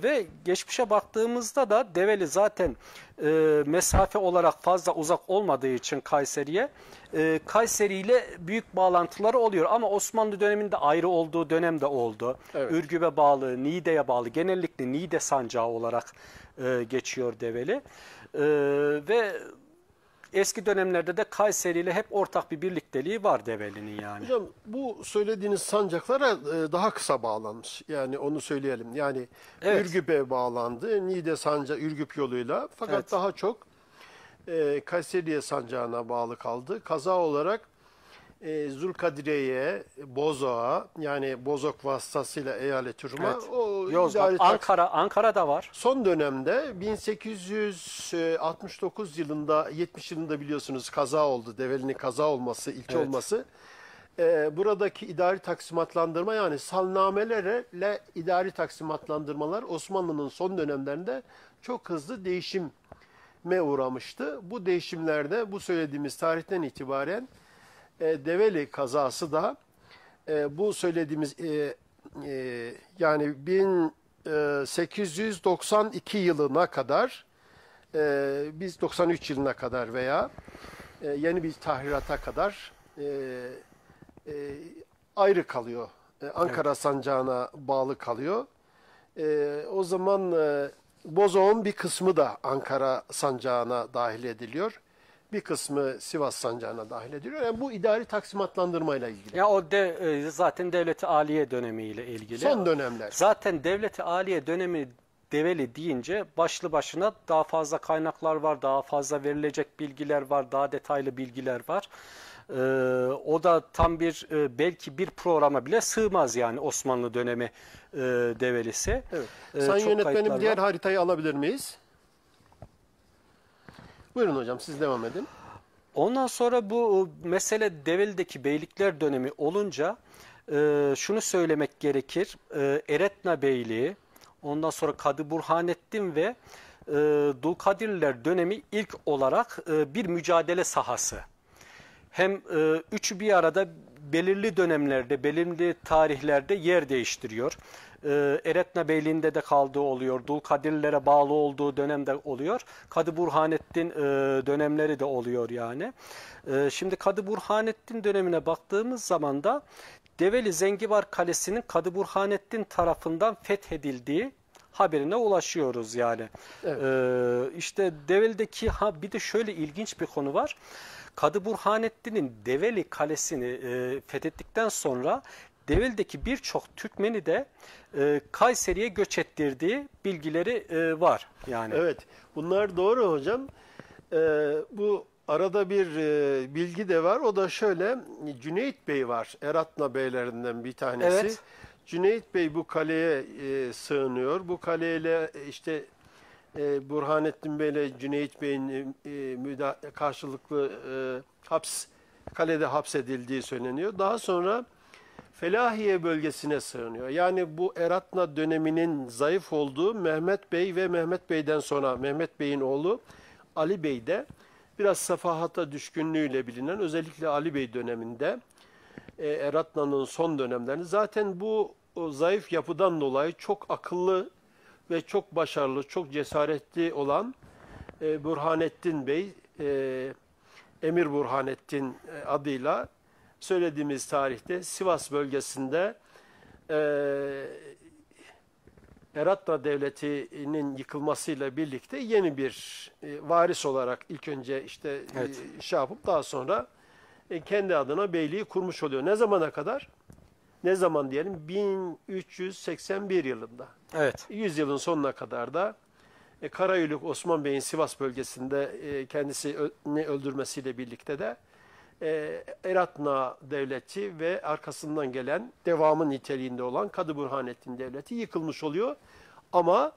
Ve geçmişe baktığımızda da Develi zaten mesafe olarak fazla uzak olmadığı için Kayseri'ye, Kayseri ile büyük bağlantıları oluyor. Ama Osmanlı döneminde ayrı olduğu dönem de oldu. Evet. Ürgüp'e bağlı, Niğde'ye bağlı, genellikle Niğde sancağı olarak geçiyor Develi. Ve eski dönemlerde de Kayseri ile hep ortak bir birlikteliği var Develi'nin yani. Hocam bu söylediğiniz sancaklara daha kısa bağlanmış. Yani onu söyleyelim. Yani Ürgüp'e bağlandı. Niğde sancağı Ürgüp yoluyla. Fakat daha çok Kayseriye sancağına bağlı kaldı. Kaza olarak Zulkadire'ye, Bozok'a, yani Bozok vasıtasıyla eyalet Rum'a, Yozgat, Ankara'da var. Son dönemde 1869 yılında, 70 yılında biliyorsunuz kaza oldu. Develi'nin kaza olması, ilçe olması. Buradaki idari taksimatlandırma, yani salnamelerle idari taksimatlandırmalar Osmanlı'nın son dönemlerinde çok hızlı değişime uğramıştı. Bu değişimlerde bu söylediğimiz tarihten itibaren Develi kazası da bu söylediğimiz yani 1892 yılına kadar, biz 93 yılına kadar veya yeni bir tahrirata kadar ayrı kalıyor. Ankara sancağına bağlı kalıyor. O zaman Bozok'un bir kısmı da Ankara sancağına dahil ediliyor. Bir kısmı Sivas sancağına dahil ediliyor. Yani bu idari taksimatlandırmayla ilgili. Ya o zaten Devlet-i Aliye dönemiyle ilgili. Son dönemler. Zaten Devlet-i Aliye dönemi Develi deyince başlı başına daha fazla kaynaklar var, daha fazla verilecek bilgiler var, daha detaylı bilgiler var. O da tam bir belki bir programa bile sığmaz yani Osmanlı dönemi Develisi. Evet. Sayın yönetmenim, diğer haritayı alabilir miyiz? Buyurun hocam, siz devam edin. Ondan sonra bu mesele Develi'deki beylikler dönemi olunca şunu söylemek gerekir. Eretna Beyliği, ondan sonra Kadı Burhanettin ve Dulkadirliler dönemi ilk olarak bir mücadele sahası. Hem üçü bir arada belirli dönemlerde, belirli tarihlerde yer değiştiriyor. Eretna Beyliği'nde de kaldığı oluyor. Dulkadirlilere bağlı olduğu dönemde oluyor. Kadı Burhanettin dönemleri de oluyor yani. Şimdi Kadı Burhanettin dönemine baktığımız zaman da Develi Zengibar Kalesi'nin Kadı Burhanettin tarafından fethedildiği haberine ulaşıyoruz yani. Evet. İşte Develi'deki bir de şöyle ilginç bir konu var. Kadı Burhanettin'in Develi Kalesi'ni fethettikten sonra Develi'deki birçok Türkmeni de Kayseri'ye göç ettirdiği bilgileri var yani. Evet, bunlar doğru hocam. Bu arada bir bilgi de var. O da şöyle, Cüneyt Bey var. Eratna beylerinden bir tanesi. Evet. Cüneyt Bey bu kaleye sığınıyor. Bu kaleyle işte Burhanettin Bey ile Cüneyt Bey'in karşılıklı kalede hapsedildiği söyleniyor. Daha sonra Felahiye bölgesine sığınıyor. Yani bu Eratna döneminin zayıf olduğu Mehmet Bey ve Mehmet Bey'den sonra Mehmet Bey'in oğlu Ali Bey de biraz sefahata düşkünlüğüyle bilinen, özellikle Ali Bey döneminde Eratna'nın son dönemlerini, zaten bu zayıf yapıdan dolayı çok akıllı ve çok başarılı, çok cesaretli olan Burhanettin Bey, Emir Burhanettin adıyla söylediğimiz tarihte Sivas bölgesinde Eratna Devleti'nin yıkılmasıyla birlikte yeni bir varis olarak ilk önce işte Evet. şey yapıp daha sonra kendi adına beyliği kurmuş oluyor. Ne zamana kadar? Ne zaman diyelim? 1381 yılında. Evet. 100 yılın sonuna kadar da Karayülük Osman Bey'in Sivas bölgesinde kendisini öldürmesiyle birlikte de Eratna Devleti ve arkasından gelen devamı niteliğinde olan Kadı Burhanettin Devleti yıkılmış oluyor. Ama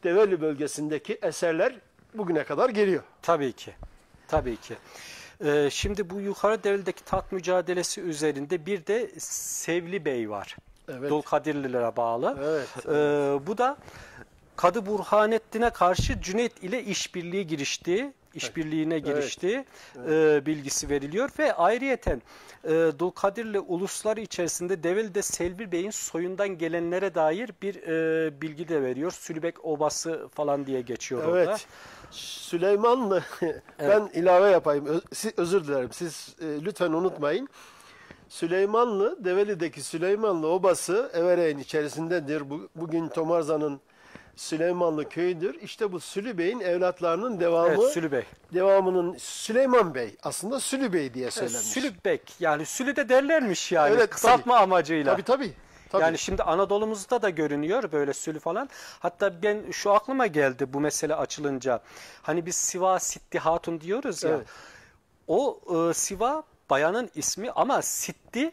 Develi bölgesindeki eserler bugüne kadar geliyor. Tabii ki. Tabii ki. Şimdi bu yukarı Develi'deki taht mücadelesi üzerinde bir de Sevli Bey var. Evet. Dulkadirlilere bağlı. Evet. Bu da Kadı Burhanettin'e karşı Cüneyt ile işbirliğine giriştiği bilgisi veriliyor ve ayrıyeten Dulkadirli ulusları içerisinde Develi'de Selvi Bey'in soyundan gelenlere dair bir bilgi de veriyor. Sülübek Obası falan diye geçiyor orada. Evet. Süleymanlı, ben ilave yapayım. Özür dilerim. Siz lütfen unutmayın. Süleymanlı, Develi'deki Süleymanlı Obası Evereğin içerisindedir. Bugün Tomarza'nın Süleymanlı köyüdür. İşte bu Sülü Bey'in evlatlarının devamı. Evet, Sülü Bey. Devamının Süleyman Bey. Aslında Sülü Bey diye söylenmiş. Sülübek. Yani Sülü de derlermiş yani. Evet, kısaltma amacıyla. Tabii tabii. Tabii. Yani şimdi Anadolu'muzda da görünüyor böyle Sülü falan. Hatta ben şu aklıma geldi bu mesele açılınca. Hani biz Siva Sitti Hatun diyoruz ya. Evet. O Siva bayanın ismi ama Sitti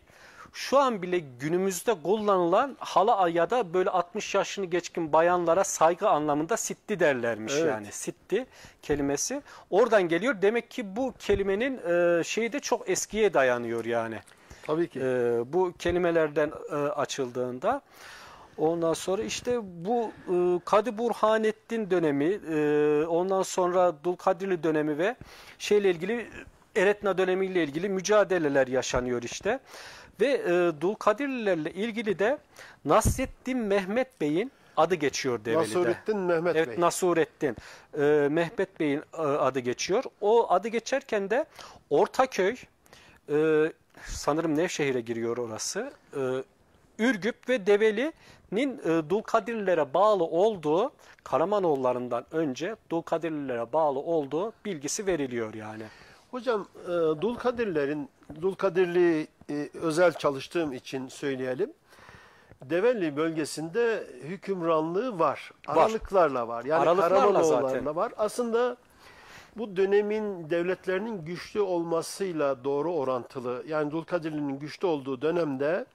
şu an bile günümüzde kullanılan hala ya da böyle 60 yaşını geçkin bayanlara saygı anlamında Sitti derlermiş yani. Sitti kelimesi oradan geliyor. Demek ki bu kelimenin şeyi de çok eskiye dayanıyor yani. Tabii ki. Bu kelimelerden açıldığında. Ondan sonra işte bu Kadı Burhanettin dönemi, ondan sonra Dulkadirli dönemi ve şeyle ilgili Eretna dönemiyle ilgili mücadeleler yaşanıyor işte. Ve Dulkadirlilerle ilgili de Nasrettin Mehmet Bey'in adı geçiyor Develi'de. Nasurettin Mehmet Evet, Bey. Nasurettin Mehmet Bey'in adı geçiyor. O adı geçerken de Ortaköy, sanırım Nevşehir'e giriyor orası. Ürgüp ve Develi'nin Dulkadirlilere bağlı olduğu, Karamanoğullarından önce Dulkadirlilere bağlı olduğu bilgisi veriliyor yani. Hocam Dulkadirli özel çalıştığım için söyleyelim. Develi bölgesinde hükümranlığı var. Aralıklarla var. Yani Aralıklarla Karamanoğullarla zaten. var. Aslında bu dönemin devletlerinin güçlü olmasıyla doğru orantılı. Yani Dulkadirli'nin güçlü olduğu dönemde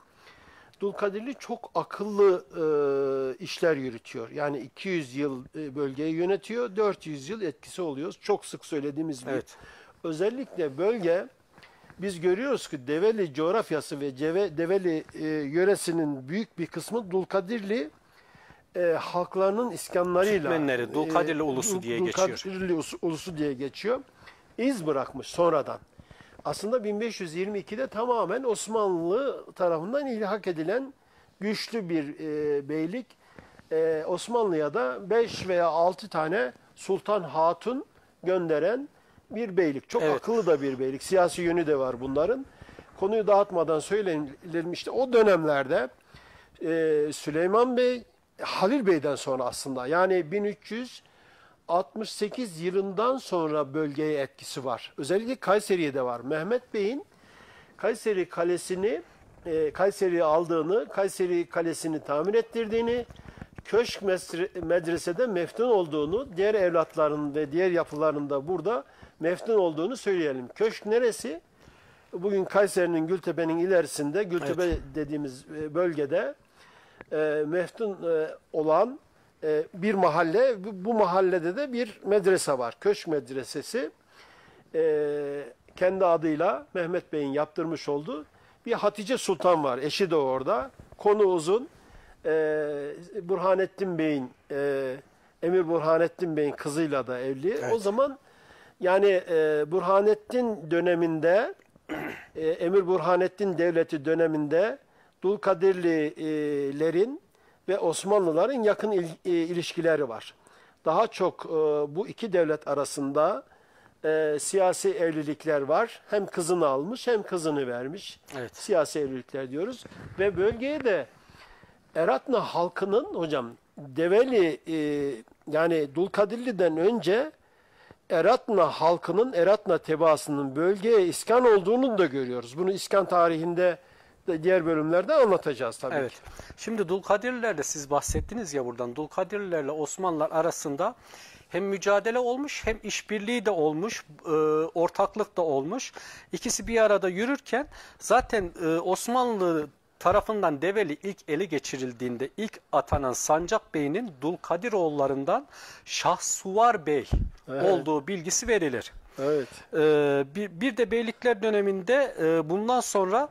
Dulkadirli çok akıllı işler yürütüyor. Yani 200 yıl bölgeyi yönetiyor, 400 yıl etkisi oluyor. Çok sık söylediğimiz bir. Evet. Özellikle bölge, biz görüyoruz ki Develi coğrafyası ve Develi yöresinin büyük bir kısmı Dulkadirli halklarının iskanlarıyla, Türkmenleri, Dulkadirli ulusu diye geçiyor. Dulkadirli ulusu diye geçiyor. İz bırakmış sonradan. aslında 1522'de tamamen Osmanlı tarafından ilhak edilen güçlü bir beylik. Osmanlı'ya da 5 veya 6 tane Sultan Hatun gönderen bir beylik. Çok Evet. akıllı da bir beylik. Siyasi yönü de var bunların. Konuyu dağıtmadan söyleyelim, işte o dönemlerde Süleyman Bey, Halil Bey'den sonra aslında, yani 1368 yılından sonra bölgeye etkisi var. Özellikle Kayseri'ye de var. Mehmet Bey'in Kayseri Kalesi'ni, Kayseri'yi aldığını, Kayseri Kalesi'ni tamir ettirdiğini, köşk medresede meftun olduğunu, diğer evlatlarının ve diğer yapılarının da burada meftun olduğunu söyleyelim. Köşk neresi? Bugün Kayseri'nin, Gültepe'nin ilerisinde, Gültepe dediğimiz bölgede meftun olan bir mahalle. Bu mahallede de bir medrese var. Köşk medresesi. Kendi adıyla Mehmet Bey'in yaptırmış olduğu bir Hatice Sultan var. Eşi de orada. Konu uzun. Burhanettin Bey'in, Emir Burhanettin Bey'in kızıyla da evli. Evet. O zaman yani Burhanettin döneminde, Emir Burhanettin Devleti döneminde Dulkadirlilerin ve Osmanlıların yakın ilişkileri var. Daha çok bu iki devlet arasında siyasi evlilikler var. Hem kızını almış hem kızını vermiş. Evet. Siyasi evlilikler diyoruz. Ve bölgeye de Eratna halkının, hocam, Develi yani Dulkadirli'den önce Eratna halkının, Eratna tebaasının bölgeye iskan olduğunu da görüyoruz. Bunu iskan tarihinde de diğer bölümlerde anlatacağız tabii Evet. ki. Şimdi Dulkadirlilerle siz bahsettiniz ya buradan. Dulkadirlilerle Osmanlılar arasında hem mücadele olmuş hem işbirliği de olmuş, ortaklık da olmuş. İkisi bir arada yürürken zaten Osmanlı tarafından Develi ilk ele geçirildiğinde ilk atanan Sancak Bey'in Dulkadiroğullarından Şahsuvar Bey olduğu bilgisi verilir. Evet. Bir de Beylikler döneminde bundan sonra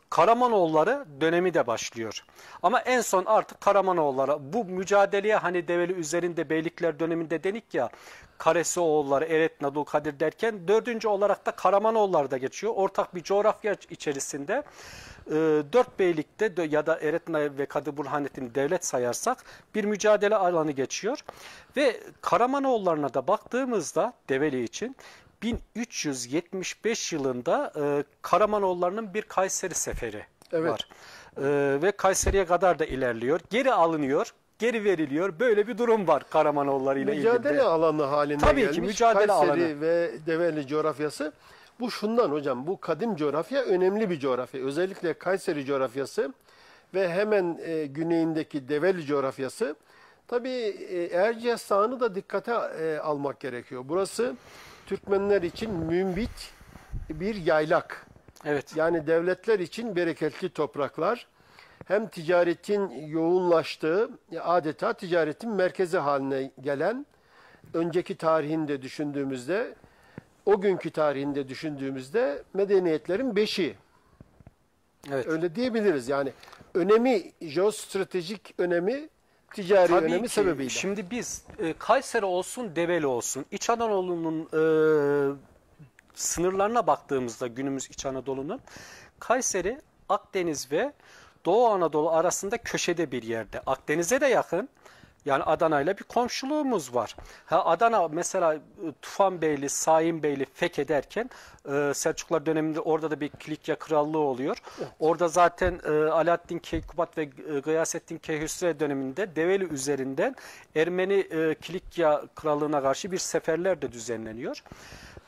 Karamanoğulları dönemi de başlıyor. Ama en son artık Karamanoğulları bu mücadeleye, hani Develi üzerinde Beylikler döneminde dedik ya, Karesioğulları, Eretna, Dulkadir derken dördüncü olarak da Karamanoğulları da geçiyor. Ortak bir coğrafya içerisinde dört beylikte ya da Eretna ve Kadı Burhanettin devlet sayarsak bir mücadele alanı geçiyor. Ve Karamanoğullarına da baktığımızda Develi için 1375 yılında Karamanoğullarının bir Kayseri seferi var. Ve Kayseri'ye kadar da ilerliyor. Geri alınıyor, geri veriliyor. Böyle bir durum var Karamanoğulları ile ilgili. Mücadele alanı haline Tabii gelmiş. ki mücadele Kayseri alanı. ve Develi coğrafyası. Bu şundan hocam, bu kadim coğrafya önemli bir coğrafya. Özellikle Kayseri coğrafyası ve hemen güneyindeki Develi coğrafyası. Tabii Erciyes Sağı'nı da dikkate almak gerekiyor. Burası Türkmenler için mümbit bir yaylak. Evet. Yani devletler için bereketli topraklar. Hem ticaretin yoğunlaştığı, adeta ticaretin merkezi haline gelen, önceki tarihinde düşündüğümüzde, o günkü tarihinde düşündüğümüzde medeniyetlerin beşiği. Evet. Öyle diyebiliriz. Yani önemi, jeostratejik önemi, ticari Tabii önemi ki. sebebiyle. Şimdi biz Kayseri olsun, Develi olsun, İç Anadolu'nun sınırlarına baktığımızda günümüz İç Anadolu'nun, Kayseri, Akdeniz ve Doğu Anadolu arasında köşede bir yerde. Akdeniz'e de yakın. Yani Adana'yla bir komşuluğumuz var. Adana mesela Tufanbeyli, Saimeyli fethederken Selçuklular döneminde orada da bir Kilikya Krallığı oluyor. Evet. Orada zaten Alaaddin Keykubat ve Gıyasettin Keyhüsrev döneminde Develi üzerinden Ermeni Kilikya Krallığı'na karşı bir seferler de düzenleniyor.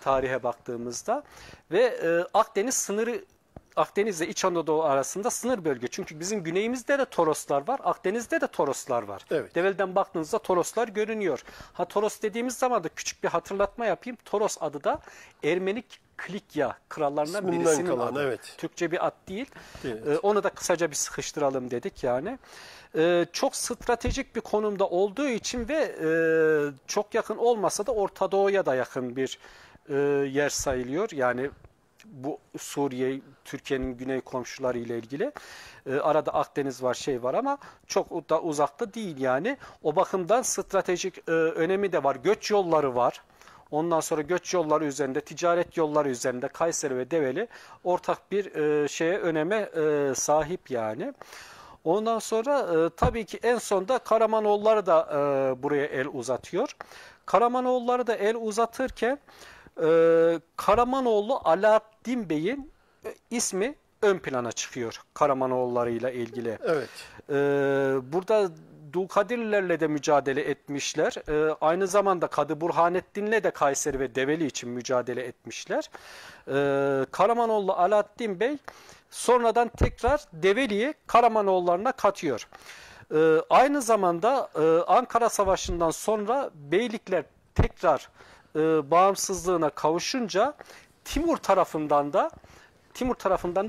Tarihe baktığımızda. Ve Akdeniz sınırı, Akdeniz ile İç Anadolu arasında sınır bölge. Çünkü bizim güneyimizde de Toroslar var, Akdeniz'de de Toroslar var. Evet. Develi'den baktığınızda Toroslar görünüyor. Toros dediğimiz zaman da küçük bir hatırlatma yapayım. Toros adı da Ermeni Kilikya krallarından İsminden birisinin kalan, adı. evet. Türkçe bir ad değil. Evet. Onu da kısaca bir sıkıştıralım dedik yani. Çok stratejik bir konumda olduğu için ve çok yakın olmasa da Orta Doğu'ya da yakın bir yer sayılıyor. Yani bu Suriye, Türkiye'nin güney komşuları ile ilgili. Arada Akdeniz var, şey var ama çok da uzakta değil yani. O bakımdan stratejik önemi de var. Göç yolları var. Ondan sonra göç yolları üzerinde, ticaret yolları üzerinde Kayseri ve Develi ortak bir öneme sahip yani. Ondan sonra tabii ki en sonda Karamanoğulları da buraya el uzatıyor. Karamanoğulları da el uzatırken Karamanoğlu Alaaddin Bey'in ismi ön plana çıkıyor Karamanoğulları ile ilgili. Evet. Burada Dulkadirlilerle de mücadele etmişler. Aynı zamanda Kadı Burhanettin'le de Kayseri ve Develi için mücadele etmişler. Karamanoğlu Alaaddin Bey sonradan tekrar Develi'yi Karamanoğullarına katıyor. Aynı zamanda Ankara Savaşı'ndan sonra beylikler tekrar bağımsızlığına kavuşunca Timur tarafından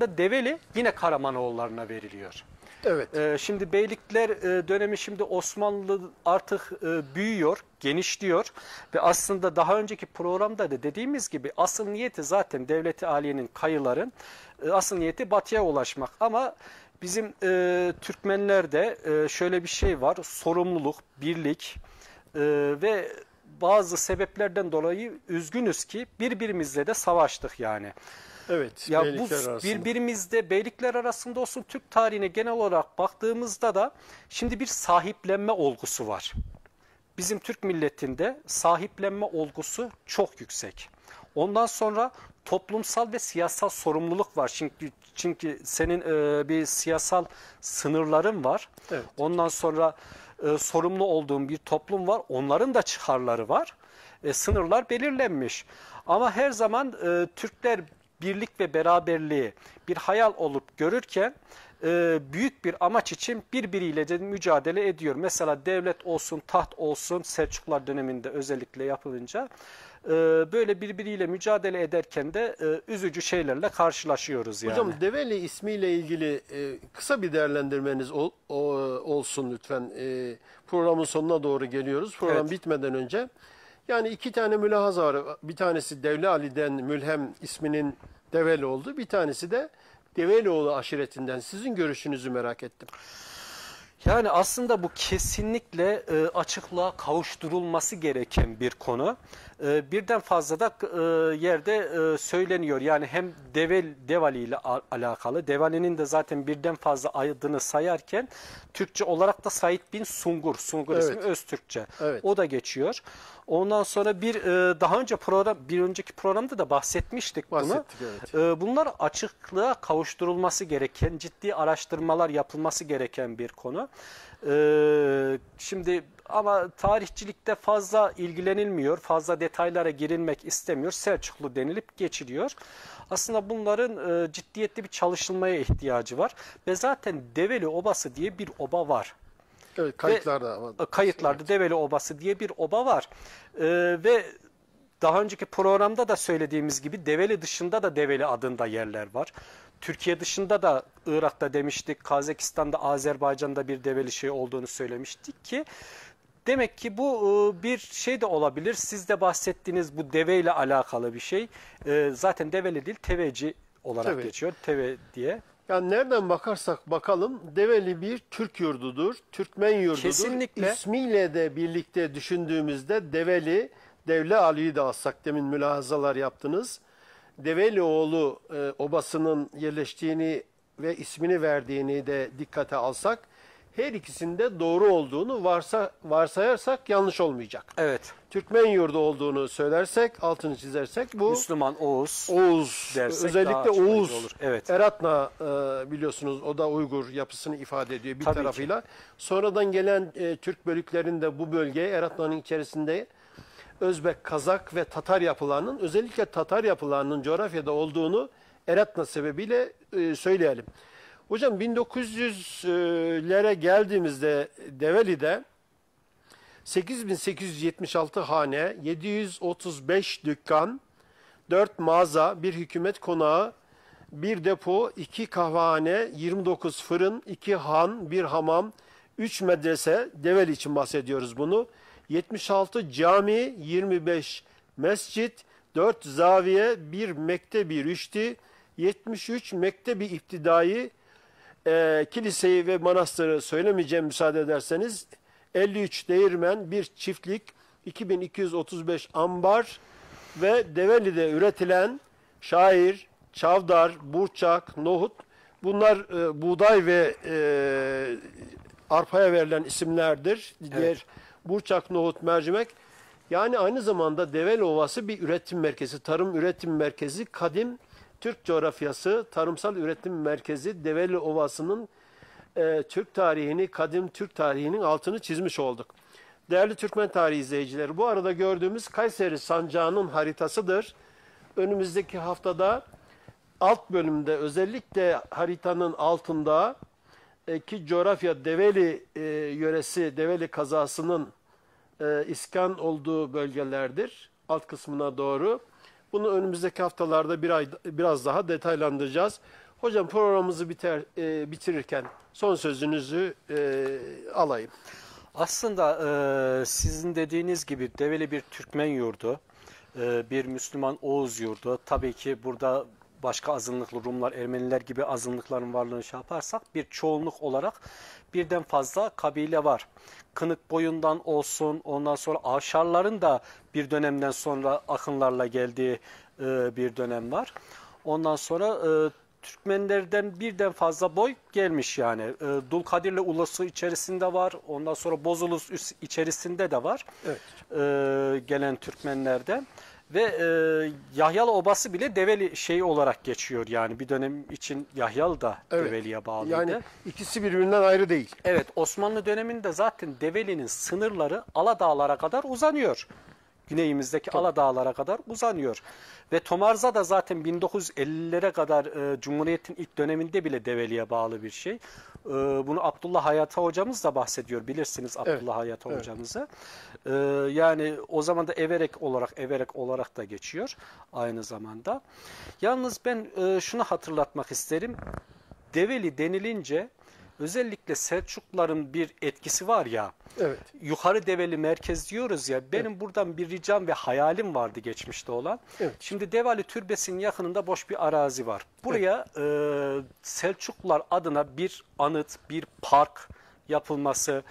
da Develi yine Karamanoğullarına veriliyor. Evet. Şimdi beylikler dönemi, şimdi Osmanlı artık büyüyor, genişliyor ve aslında daha önceki programda da dediğimiz gibi asıl niyeti zaten Devlet-i Aliye'nin, kayıların asıl niyeti batıya ulaşmak. Ama bizim Türkmenlerde şöyle bir şey var: sorumluluk, birlik ve bazı sebeplerden dolayı üzgünüz ki birbirimizle de savaştık yani. Evet. Ya bu Beylikler arasında. birbirimizde, beylikler arasında olsun, Türk tarihine genel olarak baktığımızda da şimdi bir sahiplenme olgusu var. Bizim Türk milletinde sahiplenme olgusu çok yüksek. Ondan sonra toplumsal ve siyasal sorumluluk var. Çünkü senin bir siyasal sınırların var. Evet. Ondan sonra sorumlu olduğun bir toplum var. Onların da çıkarları var. Sınırlar belirlenmiş. Ama her zaman Türkler birlik ve beraberliği bir hayal olup görürken büyük bir amaç için birbiriyle de mücadele ediyor. Mesela devlet olsun, taht olsun, Selçuklular döneminde özellikle yapılınca böyle birbiriyle mücadele ederken de üzücü şeylerle karşılaşıyoruz yani. Hocam, Develi ismiyle ilgili kısa bir değerlendirmeniz olsun lütfen. Programın sonuna doğru geliyoruz. Program Evet. bitmeden önce. Yani iki tane mülahaza var. Bir tanesi Devli Ali'den mülhem isminin Develi oldu. Bir tanesi de Develioğlu aşiretinden. Sizin görüşünüzü merak ettim. Yani aslında bu kesinlikle açıklığa kavuşturulması gereken bir konu. Birden fazla da yerde söyleniyor. Yani hem Devali ile alakalı. Devali'nin de zaten birden fazla adını sayarken Türkçe olarak da Said bin Sungur. Sungur Evet. ismi Öztürkçe. Evet. O da geçiyor. Ondan sonra bir önceki programda da bahsetmiştik bunu. Bahsettik, evet. Bunlar açıklığa kavuşturulması gereken, ciddi araştırmalar yapılması gereken bir konu. Şimdi ama tarihçilikte fazla ilgilenilmiyor, fazla detaylara girilmek istemiyor. Selçuklu denilip geçiliyor. Aslında bunların ciddiyetli bir çalışılmaya ihtiyacı var. Ve zaten Develi Obası diye bir oba var. Evet, kayıtlarda var. Kayıtlarda Develi Obası diye bir oba var. Ve daha önceki programda da söylediğimiz gibi Develi dışında da Develi adında yerler var. Türkiye dışında da Irak'ta demiştik, Kazakistan'da, Azerbaycan'da bir Develi şey olduğunu söylemiştik ki demek ki bu bir şey de olabilir. Siz de bahsettiğiniz bu deve ile alakalı bir şey. Zaten Develi değil, Teveci olarak Evet. geçiyor. Teve diye. Yani nereden bakarsak bakalım Develi bir Türk yurdudur, Türkmen yurdudur. Kesinlikle. İsmiyle de birlikte düşündüğümüzde Develi, Devle Ali'yi de alsak, demin mülahazalar yaptınız. Develioğlu obasının yerleştiğini ve ismini verdiğini de dikkate alsak, her ikisinde doğru olduğunu varsayarsak yanlış olmayacak. Evet. Türkmen yurdu olduğunu söylersek, altını çizersek bu Müslüman Oğuz. Oğuz, dersek daha özellikle açıklayıcı Oğuz, olur. Evet. Eratna biliyorsunuz, o da Uygur yapısını ifade ediyor bir Tabii tarafıyla. Sonradan gelen Türk bölüklerinde bu bölgeye, Eratna'nın içerisinde Özbek, Kazak ve Tatar yapılarının, özellikle Tatar yapılarının coğrafyada olduğunu Eratna sebebiyle söyleyelim. Hocam 1900'lere geldiğimizde Develi'de 8876 hane, 735 dükkan, 4 mağaza, bir hükümet konağı, bir depo, 2 kahvehane, 29 fırın, 2 han, 1 hamam, 3 medrese, Develi için bahsediyoruz bunu. 76 cami, 25 mescit, 4 zaviye, 1 mektebi rüşti, 73 mektebi iptidai, kiliseyi ve manastırı söylemeyeceğim müsaade ederseniz, 53 değirmen, 1 çiftlik, 2235 ambar ve Develi'de üretilen şair, çavdar, burçak, nohut, bunlar buğday ve arpaya verilen isimlerdir. Diğer burçak, nohut, mercimek. Yani aynı zamanda Develi Ovası bir üretim merkezi, tarım üretim merkezi, kadim Türk coğrafyası, tarımsal üretim merkezi Develi Ovası'nın Türk tarihini, kadim Türk tarihinin altını çizmiş olduk. Değerli Türkmen tarihi izleyicileri, bu arada gördüğümüz Kayseri Sancağı'nın haritasıdır. Önümüzdeki haftada alt bölümde, özellikle haritanın altında ki coğrafya Develi yöresi, Develi kazasının iskan olduğu bölgelerdir. Alt kısmına doğru. Bunu önümüzdeki haftalarda biraz daha detaylandıracağız. Hocam, programımızı bitirirken son sözünüzü alayım. Aslında sizin dediğiniz gibi Develi bir Türkmen yurdu, bir Müslüman Oğuz yurdu. Tabii ki burada başka azınlıklı Rumlar, Ermeniler gibi azınlıkların varlığını şey yaparsak bir çoğunluk olarak birden fazla kabile var. Kınık boyundan olsun, ondan sonra Avşarların da bir dönemden sonra akınlarla geldiği bir dönem var. Ondan sonra Türkmenlerden birden fazla boy gelmiş yani. Dulkadirli ulusu içerisinde var. Ondan sonra Bozulus içerisinde de var. Evet. Gelen Türkmenlerden. Ve Yahyalı Obası bile Develi şeyi olarak geçiyor yani. Bir dönem için Yahyalı da Develi'ye bağlıydı. Yani ikisi birbirinden ayrı değil. Evet, Osmanlı döneminde zaten Develi'nin sınırları Aladağlara kadar uzanıyor. Güneyimizdeki Aladağlara kadar uzanıyor. Ve Tomarza da zaten 1950'lere kadar Cumhuriyet'in ilk döneminde bile Develi'ye bağlı bir şey. Bunu Abdullah Hayata hocamız da bahsediyor. Bilirsiniz Abdullah Hayata hocamızı. Yani o zaman da Everek olarak da geçiyor aynı zamanda. Yalnız ben şunu hatırlatmak isterim. Develi denilince özellikle Selçukluların bir etkisi var ya. Evet. Yukarı Develi merkez diyoruz ya. Benim buradan bir ricam ve hayalim vardı geçmişte olan. Evet. Şimdi Develi Türbesi'nin yakınında boş bir arazi var. Buraya Selçuklular adına bir anıt, bir park yapılması,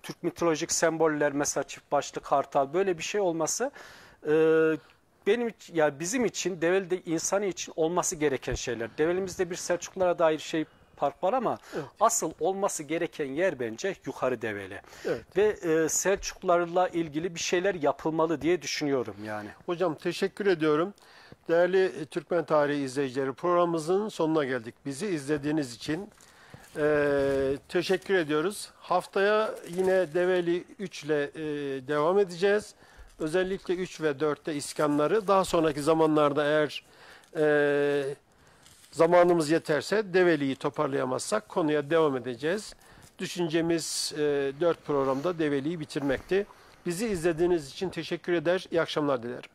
Türk mitolojik semboller, mesela çift başlı kartal, böyle bir şey olması bizim için, Develi'de insanı için olması gereken şeyler. Develimizde bir Selçuklulara dair park var ama asıl olması gereken yer bence yukarı Develi. Evet. Ve Selçuklularla ilgili bir şeyler yapılmalı diye düşünüyorum yani. Hocam, teşekkür ediyorum. Değerli Türkmen tarihi izleyicileri, programımızın sonuna geldik. Bizi izlediğiniz için teşekkür ediyoruz. Haftaya yine Develi 3 ile devam edeceğiz. Özellikle 3 ve 4'te iskanları. Daha sonraki zamanlarda eğer zamanımız yeterse Develi'yi toparlayamazsak konuya devam edeceğiz. Düşüncemiz 4 programda Develi'yi bitirmekti. Bizi izlediğiniz için teşekkür eder. İyi akşamlar dilerim.